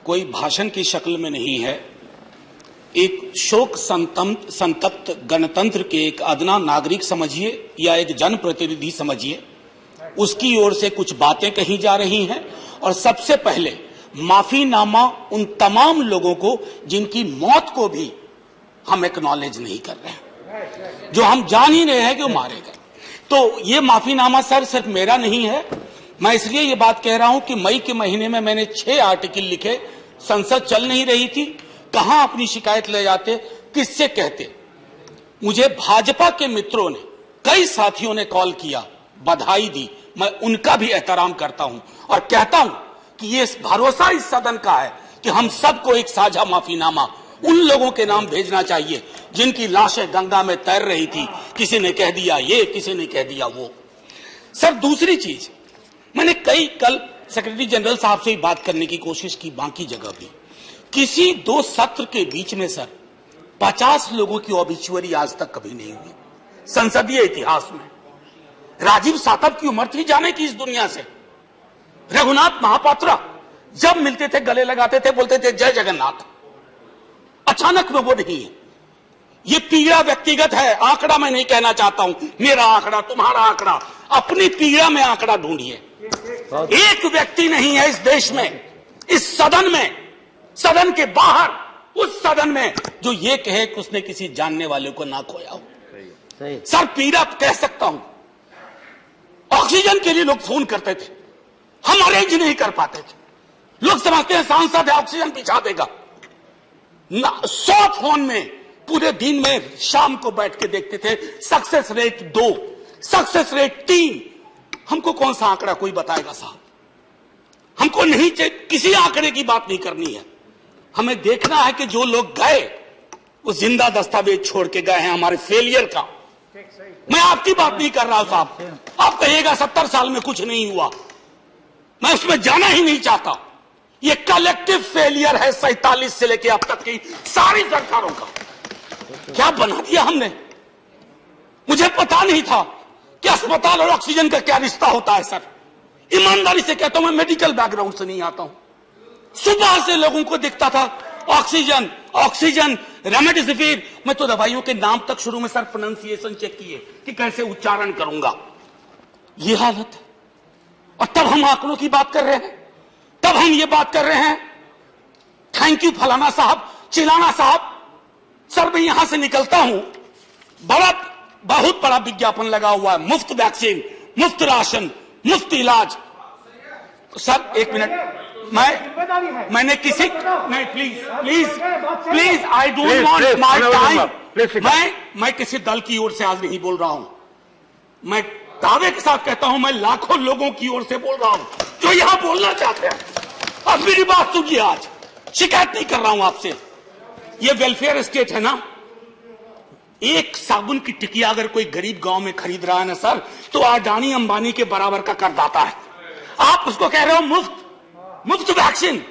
कोई भाषण की शक्ल में नहीं है। एक शोक संतप्त गणतंत्र के एक अदना नागरिक समझिए या एक जनप्रतिनिधि समझिए, उसकी ओर से कुछ बातें कही जा रही हैं और सबसे पहले माफीनामा उन तमाम लोगों को जिनकी मौत को भी हम एक्नॉलेज नहीं कर रहे हैं, जो हम जान ही रहे हैं कि वो मारे गए। तो ये माफीनामा सर सिर्फ मेरा नहीं है। मैं इसलिए ये बात कह रहा हूं कि मई के महीने में मैंने 6 आर्टिकल लिखे। संसद चल नहीं रही थी, कहां अपनी शिकायत ले जाते, किससे कहते। मुझे भाजपा के मित्रों ने, कई साथियों ने कॉल किया, बधाई दी। मैं उनका भी एहतराम करता हूं और कहता हूं कि ये भरोसा इस सदन का है कि हम सबको एक साझा माफीनामा उन लोगों के नाम भेजना चाहिए जिनकी लाशें गंगा में तैर रही थी। किसी ने कह दिया ये, किसी ने कह दिया वो। सर दूसरी चीज, मैंने कल सेक्रेटरी जनरल साहब से बात करने की कोशिश की, बाकी जगह भी। किसी 2 सत्र के बीच में सर 50 लोगों की ऑबिचुअरी आज तक कभी नहीं हुई संसदीय इतिहास में। राजीव सातव की उम्र थी जाने की इस दुनिया से। रघुनाथ महापात्रा जब मिलते थे गले लगाते थे, बोलते थे जय जगन्नाथ। अचानक में वो नहीं है। ये पीड़ा व्यक्तिगत है, आंकड़ा मैं नहीं कहना चाहता हूं, मेरा आंकड़ा, तुम्हारा आंकड़ा। अपनी पीड़ा में आंकड़ा ढूंढिए। एक व्यक्ति नहीं है इस देश में, इस सदन में, सदन के बाहर, उस सदन में जो ये कहे कि उसने किसी जानने वाले को ना खोया हो। सर पीड़ा कह सकता हूं। ऑक्सीजन के लिए लोग फोन करते थे, हम अरेंज नहीं कर पाते थे। लोग समझते हैं सांसद है, ऑक्सीजन पिछा देगा। 100 फोन में पूरे दिन में शाम को बैठ के देखते थे, सक्सेस रेट 2, सक्सेस रेट 3। हमको कौन सा आंकड़ा कोई बताएगा साहब? हमको नहीं चाहिए, किसी आंकड़े की बात नहीं करनी है। हमें देखना है कि जो लोग गए वो जिंदा दस्तावेज छोड़ के गए हैं हमारे फेलियर का। मैं आपकी बात नहीं कर रहा हूं साहब। आप कहिएगा 70 साल में कुछ नहीं हुआ, मैं उसमें जाना ही नहीं चाहता। ये कलेक्टिव फेलियर है 47 से लेकर अब तक की सारी सरकारों का। क्या बना दिया हमने? मुझे पता नहीं था कि अस्पताल और ऑक्सीजन का क्या रिश्ता होता है सर। ईमानदारी से कहता हूं, मैं मेडिकल बैकग्राउंड से नहीं आता हूं। सुबह से लोगों को दिखता था ऑक्सीजन ऑक्सीजन, रेमडेसिविर। मैं तो दवाइयों के नाम तक शुरू में सर प्रोनाउंसिएशन चेक किए कि कैसे उच्चारण करूंगा। ये हालत है। और तब हम आंकड़ों की बात कर रहे हैं, तब हम ये बात कर रहे हैं थैंक यू फलाना साहब, चिलाना साहब। सर मैं यहां से निकलता हूं, बहुत बड़ा विज्ञापन लगा हुआ है, मुफ्त वैक्सीन, मुफ्त राशन, मुफ्त इलाज। सर एक मिनट, मैंने किसी नहीं, please I don't want my time. मैं किसी दल की ओर से आज नहीं बोल रहा हूं। मैं दावे के साथ कहता हूं, मैं लाखों लोगों की ओर से बोल रहा हूं जो यहां बोलना चाहते हैं। अब मेरी बात सुनिए, आज शिकायत नहीं कर रहा हूं आपसे। ये वेलफेयर स्टेट है ना। एक साबुन की टिकिया अगर कोई गरीब गांव में खरीद रहा है ना सर, तो अडानी अंबानी के बराबर का करदाता है। आप उसको कह रहे हो मुफ्त वैक्सीन,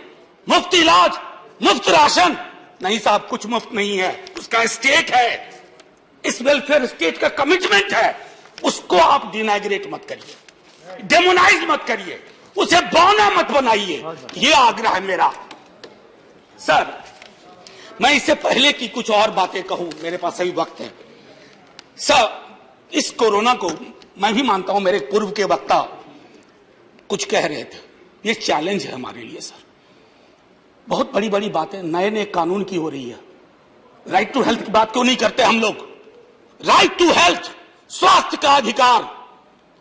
मुफ्त इलाज, मुफ्त राशन। नहीं साहब, कुछ मुफ्त नहीं है, उसका स्टेट है। इस वेलफेयर स्टेट का कमिटमेंट है। उसको आप डिनाइग्रेट मत करिए, डेमोनाइज मत करिए, उसे बौना मत बनाइए। ये आग्रह है मेरा। सर मैं इससे पहले की कुछ और बातें कहूं, मेरे पास अभी वक्त है। सर इस कोरोना को मैं भी मानता हूं, मेरे पूर्व के वक्ता कुछ कह रहे थे, ये चैलेंज है हमारे लिए सर। बहुत बड़ी बड़ी बातें नए कानून की हो रही है। राइट टू हेल्थ की बात क्यों नहीं करते हम लोग? राइट टू हेल्थ, स्वास्थ्य का अधिकार,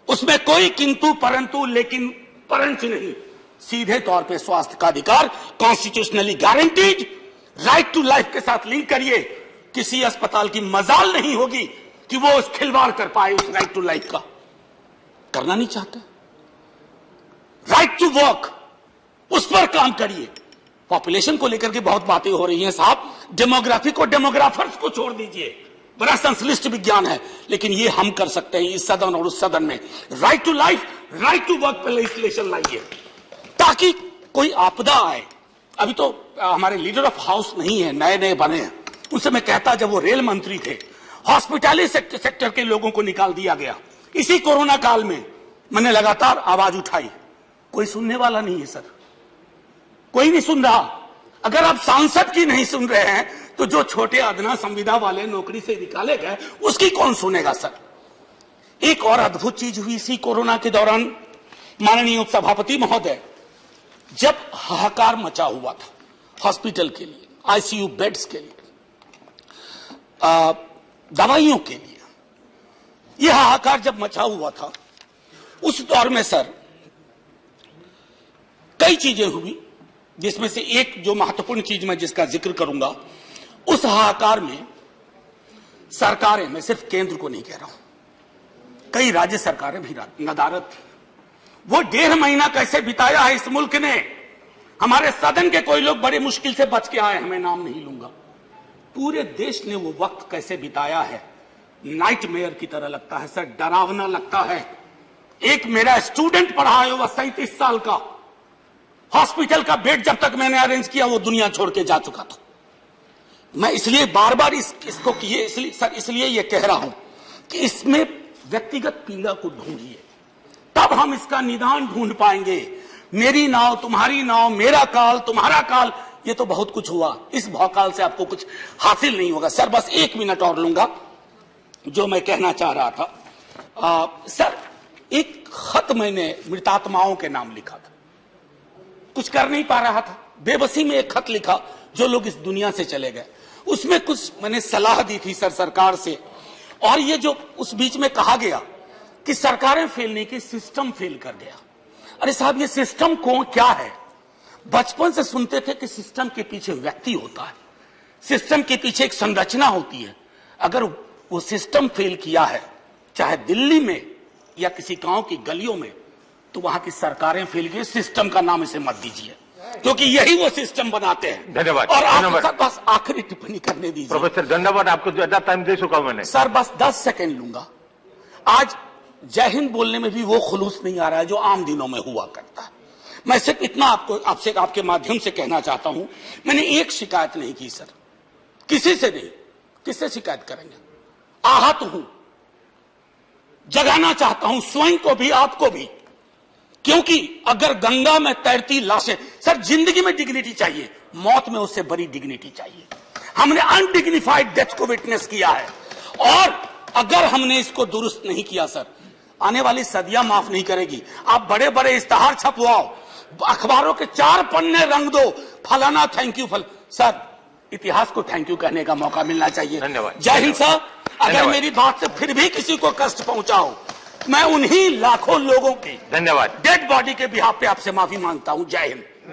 उसमें कोई किंतु परंतु लेकिन परंच नहीं। सीधे तौर पे स्वास्थ्य का अधिकार constitutionally guaranteed. Right to life के साथ लिंक करिए। किसी अस्पताल की मजाल नहीं होगी कि वो उस खिलवाड़ कर पाए उस राइट टू लाइफ का। करना नहीं चाहते। राइट टू वर्क, उस पर काम करिए। पॉपुलेशन को लेकर के बहुत बातें हो रही हैं साहब। डेमोग्राफी को, डेमोग्राफर्स को छोड़ दीजिए, बड़ा संश्लिष्ट विज्ञान है, लेकिन ये हम कर सकते हैं इस सदन और उस सदन में। Right to life, right to work पर लेजिस्लेशन लाइए ताकि कोई आपदा आए। अभी तो हमारे लीडर ऑफ हाउस नहीं है, नए बने हैं। उनसे मैं कहता, जब वो रेल मंत्री थे, हॉस्पिटैलिटी सेक्टर के लोगों को निकाल दिया गया। इसी कोरोना काल में मैंने लगातार आवाज उठाई, कोई सुनने वाला नहीं है सर। कोई नहीं सुन रहा। अगर आप सांसद की नहीं सुन रहे हैं तो जो छोटे अदना संविदा वाले नौकरी से निकाले गए उसकी कौन सुनेगा सर। एक और अद्भुत चीज हुई इसी कोरोना के दौरान, माननीय उपसभापति महोदय, जब हाहाकार मचा हुआ था हॉस्पिटल के लिए, आईसीयू बेड्स के लिए, दवाइयों के लिए, यह हाहाकार जब मचा हुआ था उस दौर में सर कई चीजें हुई, जिसमें से एक जो महत्वपूर्ण चीज मैं जिसका जिक्र करूंगा, उस हाहाकार में सरकारें, मैं सिर्फ केंद्र को नहीं कह रहा हूं, कई राज्य सरकारें भी नदारद थी। वो 1.5 महीना कैसे बिताया है इस मुल्क ने। हमारे सदन के कोई लोग बड़े मुश्किल से बच के आए हैं, मैं नाम नहीं लूंगा। पूरे देश ने वो वक्त कैसे बिताया है, नाइटमेयर की तरह लगता है सर, डरावना लगता है। एक मेरा स्टूडेंट पढ़ा है, वह 37 साल का, हॉस्पिटल का बेड जब तक मैंने अरेंज किया वो दुनिया छोड़ के जा चुका था। मैं इसलिए बार बार इसको इसलिए ये कह रहा हूं कि इसमें व्यक्तिगत पीड़ा को ढूंढिए, तब हम इसका निदान ढूंढ पाएंगे। मेरी नाव तुम्हारी नाव, मेरा काल तुम्हारा काल, ये तो बहुत कुछ हुआ, इस भौकाल से आपको कुछ हासिल नहीं होगा। सर बस 1 मिनट और लूंगा, जो मैं कहना चाह रहा था। सर एक खत मैंने मृतात्माओं के नाम लिखा था, कुछ कर नहीं पा रहा था, बेबसी में एक खत लिखा जो लोग इस दुनिया से चले गए। उसमें कुछ मैंने सलाह दी थी सर सरकार से, और ये जो उस बीच में कहा गया कि सरकारें फेल नहीं की, सिस्टम फेल कर गया। अरे साहब ये सिस्टम कौन क्या है? बचपन से सुनते थे कि सिस्टम के पीछे व्यक्ति होता है, सिस्टम के पीछे एक संरचना होती है। अगर वो सिस्टम फेल किया है, चाहे दिल्ली में या किसी गांव की गलियों में, तो वहां की सरकारें फेल गई। सिस्टम का नाम इसे मत दीजिए, क्योंकि यही वो सिस्टम बनाते हैं। धन्यवाद। और आप बस आखिरी टिप्पणी करने दीजिए। प्रोफेसर धन्यवाद, आपको ज्यादा टाइम दे चुका हूं मैंने। सर बस 10 सेकंड लूंगा। आज जय हिंद बोलने में भी वो खुलूस नहीं आ रहा है जो आम दिनों में हुआ करता है। मैं सिर्फ इतना आपसे आपके माध्यम से कहना चाहता हूं, मैंने एक शिकायत नहीं की सर, किसी से नहीं। किससे शिकायत करेंगे? आहत हूं, जगाना चाहता हूं स्वयं को भी आपको भी, क्योंकि अगर गंगा में तैरती लाशें, सर जिंदगी में डिग्निटी चाहिए, मौत में उससे बड़ी डिग्निटी चाहिए। हमने अनडिग्निफाइड डेथ को विटनेस किया है, और अगर हमने इसको दुरुस्त नहीं किया सर, आने वाली सदियां माफ नहीं करेगी। आप बड़े बड़े इश्तहार छपवाओ, अखबारों के 4 पन्ने रंग दो, फलाना थैंक यू सर इतिहास को थैंक यू कहने का मौका मिलना चाहिए। धन्यवाद। जय हिंद सर। अगर मेरी बात से फिर भी किसी को कष्ट पहुंचा हो, मैं उन्हीं लाखों लोगों की धन्यवाद डेड बॉडी के बिहाफ पे आपसे माफी मांगता हूं। जय हिंद।